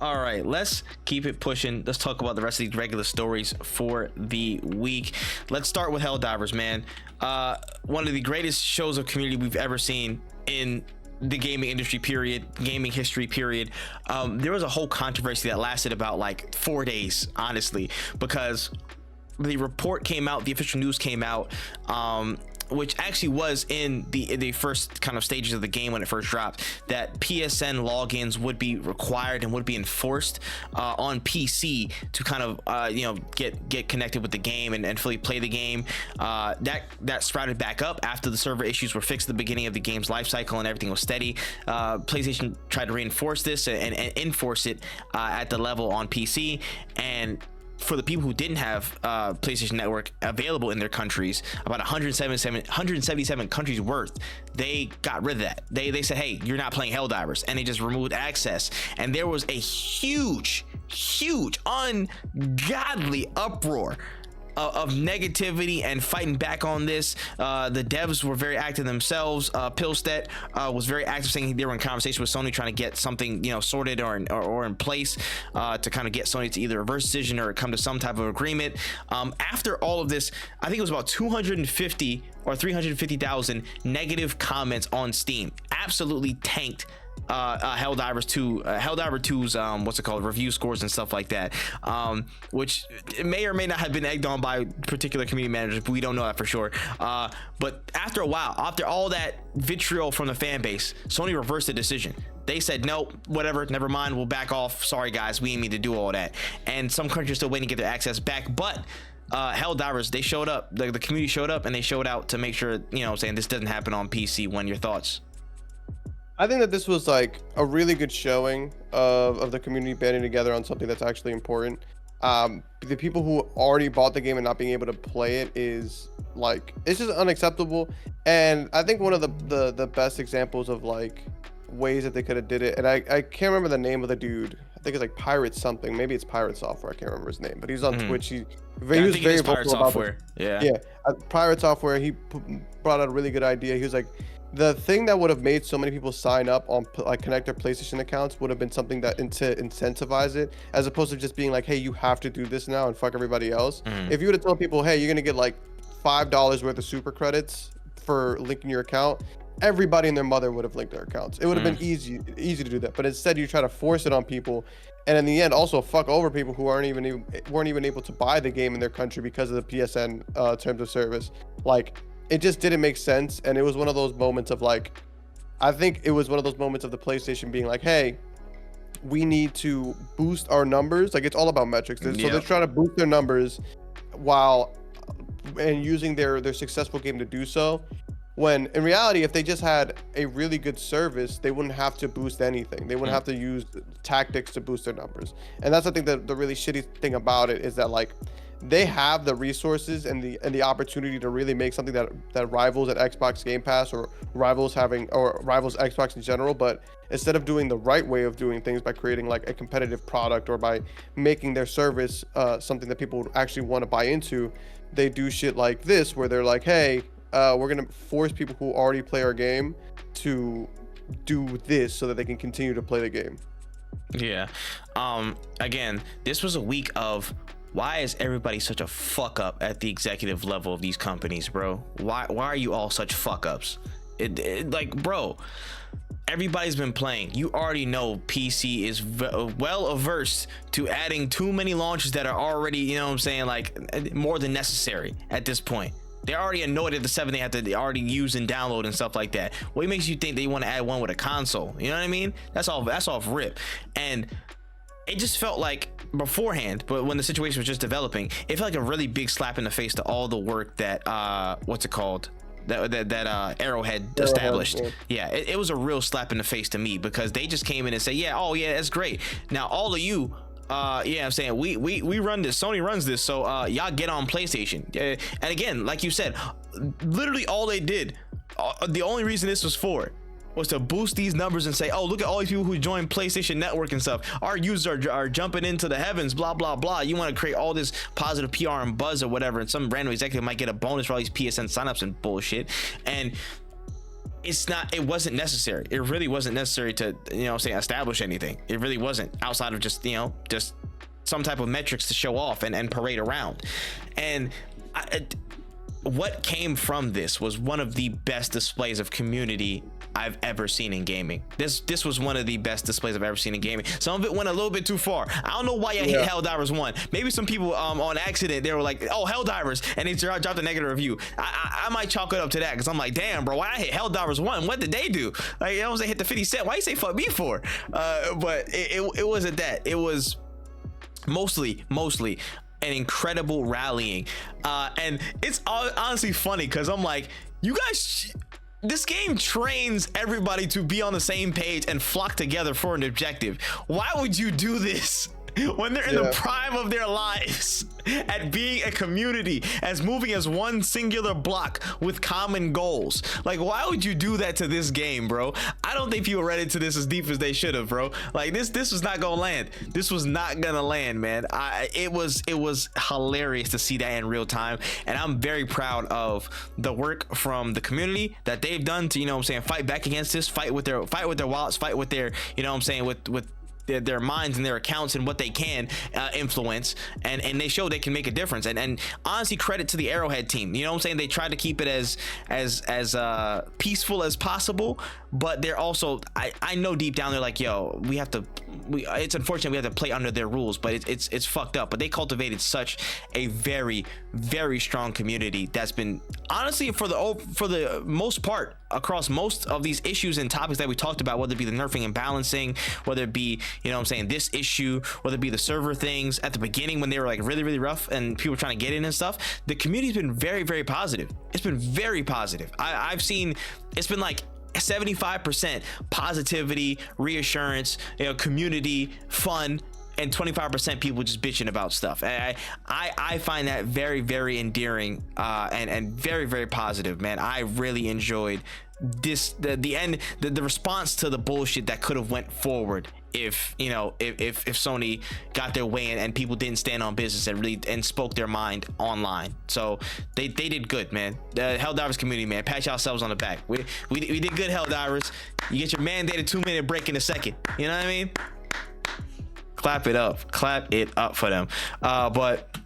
All right, let's keep it pushing. Let's talk about the rest of these regular stories for the week. Let's start with Helldivers, man. One of the greatest shows of community we've ever seen in the gaming industry period, gaming history period. There was a whole controversy that lasted about like 4 days, honestly, because the report came out, the official news came out, which actually was in the first kind of stages of the game when it first dropped, that PSN logins would be required and would be enforced on PC to kind of get connected with the game and fully play the game. That sprouted back up after the server issues were fixed at the beginning of the game's life cycle and everything was steady. PlayStation tried to reinforce this and enforce it at the level on PC, and for the people who didn't have PlayStation Network available in their countries, about 177 countries worth, they got rid of that. They said, hey, you're not playing Helldivers, and they just removed access. And there was a huge ungodly uproar of negativity and fighting back on this. The devs were very active themselves. Pilstead was very active, saying they were in conversation with Sony trying to get something sorted or in place to kind of get Sony to either reverse decision or come to some type of agreement. After all of this, I think it was about 250 or 350,000 negative comments on Steam. Absolutely tanked Helldivers 2's review scores and stuff like that, which may or may not have been egged on by particular community managers, but we don't know that for sure. But after a while, after all that vitriol from the fan base, Sony reversed the decision. They said, no, whatever, never mind, we'll back off. Sorry guys, we didn't mean to do all that. And some countries are still waiting to get their access back, but Helldivers, they showed up, the community showed up, and they showed out to make sure, saying this doesn't happen on PC. When your thoughts? I think that this was like a really good showing of the community banding together on something that's actually important. The people who already bought the game and not being able to play it is like, it's just unacceptable. And I think one of the best examples of like ways that they could have did it, and I can't remember the name of the dude. I think it's like Pirate something. Maybe it's Pirate Software. I can't remember his name, but he's on Twitch. He was very vocal about it. Yeah. Pirate Software. He brought out a really good idea. He was like, the thing that would have made so many people sign up on like connect their PlayStation accounts would have been something that to incentivize it, as opposed to just being like, hey, you have to do this now and fuck everybody else. If you would have told people, hey, you're gonna get like $5 worth of super credits for linking your account, everybody and their mother would have linked their accounts. It would have been easy to do that. But instead, you try to force it on people, and in the end, also fuck over people who weren't even able to buy the game in their country because of the PSN terms of service. Like, it just didn't make sense. And it was one of those moments of like, I think it was one of those moments of the PlayStation being like, hey, we need to boost our numbers. Like, it's all about metrics. So they're trying to boost their numbers and using their successful game to do so. When in reality, if they just had a really good service, they wouldn't have to boost anything. They wouldn't have to use tactics to boost their numbers. And that's, I think, the really shitty thing about it is that like, they have the resources and the opportunity to really make something that rivals at Xbox Game Pass or rivals Xbox in general. But instead of doing the right way of doing things by creating like a competitive product or by making their service something that people would actually want to buy into, they do shit like this where they're like, hey, we're gonna force people who already play our game to do this so that they can continue to play the game. Yeah. Again, this was a week of, why is everybody such a fuck up at the executive level of these companies, bro? Why are you all such fuck ups? Like, bro, everybody's been playing. You already know PC is well averse to adding too many launches that are already, you know what I'm saying, like more than necessary at this point. They're already annoyed at the 7 they have to already use and download and stuff like that. What makes you think they want to add one with a console? You know what I mean? That's off rip. And it just felt like beforehand, but when the situation was just developing, it felt like a really big slap in the face to all the work that that Arrowhead established. It was a real slap in the face to me, because they just came in and said, that's great. Now all of you, I'm saying we run this, Sony runs this, so y'all get on PlayStation. And again, like you said, literally all they did, the only reason this was for was to boost these numbers and say, oh, look at all these people who joined PlayStation Network and stuff. Our users are jumping into the heavens, blah, blah, blah. You want to create all this positive PR and buzz or whatever, and some random executive might get a bonus for all these PSN signups and bullshit. And it wasn't necessary. It really wasn't necessary to, establish anything. It really wasn't, outside of just some type of metrics to show off and parade around. And what came from this was one of the best displays of community I've ever seen in gaming. This was one of the best displays I've ever seen in gaming. Some of it went a little bit too far. I don't know why I hit Helldivers 1. Maybe some people on accident, they were like, oh, Helldivers, and they dropped a negative review. I might chalk it up to that, because I'm like, damn, bro, why I hit Helldivers 1? What did they do? Like, I was hit the 50 Cent. Why you say fuck me for? But it wasn't that. It was mostly an incredible rallying. And it's honestly funny, because I'm like, you guys, this game trains everybody to be on the same page and flock together for an objective. Why would you do this when they're in the prime of their lives at being a community, as moving as one singular block with common goals? Like, why would you do that to this game, bro? I don't think people read into this as deep as they should have, bro. Like, this was not gonna land. This was not gonna land, man. It was hilarious to see that in real time, and I'm very proud of the work from the community that they've done to, fight back against this, fight with their wallets, fight with their, with their minds and their accounts and what they can influence, and they show they can make a difference. And honestly, credit to the Arrowhead team. They tried to keep it as peaceful as possible, but they're also, I know deep down they're like, yo, it's unfortunate we have to play under their rules, but it's fucked up. But they cultivated such a very, very strong community that's been, honestly, for the most part, across most of these issues and topics that we talked about, whether it be the nerfing and balancing, whether it be, this issue, whether it be the server things at the beginning when they were like really, really rough and people were trying to get in and stuff, the community's been very, very positive. It's been very positive. I've seen, it's been like 75% positivity, reassurance, community, fun, and 25% people just bitching about stuff. I find that very, very endearing, and very, very positive, man. I really enjoyed this, the end, the response to the bullshit that could have went forward if Sony got their way and people didn't stand on business and spoke their mind online. So they did good, man. The Helldivers community, man, pat yourselves on the back. We did good, Helldivers. You get your mandated 2-minute break in a second. You know what I mean? Clap it up for them. But